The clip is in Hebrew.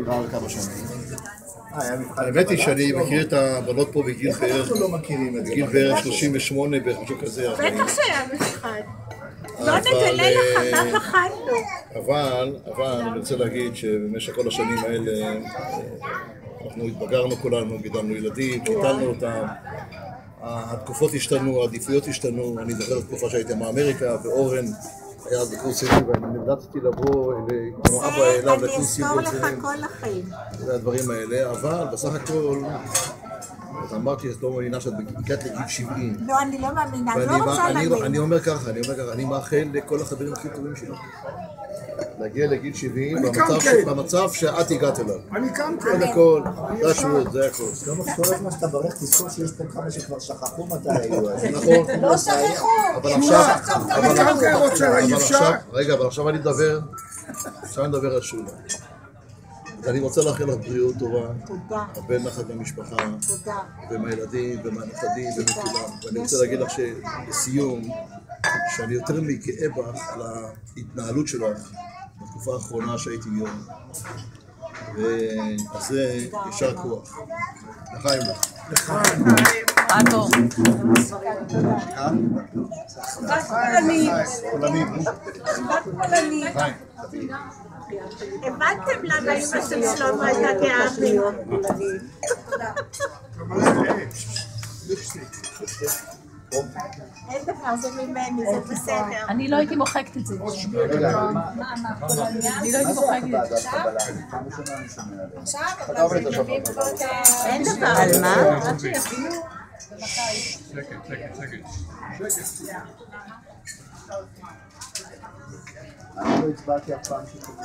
דירה על כמה שנים. האמת היא שאני מכיר את הבנות פה בגיל בערך 38, בערך משהו כזה. בטח שהיה מבחן. לא נגלה לך, מה בחדנו? אבל אני רוצה להגיד שבמשך כל השנים האלה אנחנו התבגרנו כולנו, גידלנו ילדים, גידלנו אותם, התקופות השתנו, העדיפויות השתנו. אני זוכר את התקופה שהייתי מאמריקה, ואורן היה בקורס סיבוב, ואני נמלצתי לבוא כמו אבא אליו לקורס סיבוב. אני אזכור לך כל החיים. והדברים האלה, אבל בסך הכל, אז אמרתי, את לא מאמינה שאת הגעת לגיל 70. לא, אני לא מאמינה, לא רוצה להגיד. אני אומר ככה, אני מאחל לכל החברים הכי טובים שלו להגיע לגיל 70 במצב שאת הגעת אליו. אני קמתי. קודם כל, זה השורות, זה הכל. לא כל הזמן שאתה ברך, תזכור שיש פה כמה שכבר שכחו מתי היו. נכון. לא שכחו. אבל עכשיו, רגע, אבל עכשיו אני מדבר על שולה. אני רוצה לאחל לך בריאות טובה. תודה. הרבה נחת במשפחה. תודה. ומהילדים ומהנכדים ומכולם. ואני רוצה להגיד לך שלסיום, שאני יותר מגאה בך על ההתנהלות שלך בתקופה האחרונה שהייתי יום. ועל זה יישר כוח. לחיים לך. לחיים. אנו. הבנתם למה אמא של שלמה הייתה גאה בי. אין דבר, זה ממני, זה בסדר. אני לא הייתי מוחקת את זה. אני לא הייתי מוחקת את זה. אין דבר. על מה? אני לא הצבעתי אף פעם שכתוב.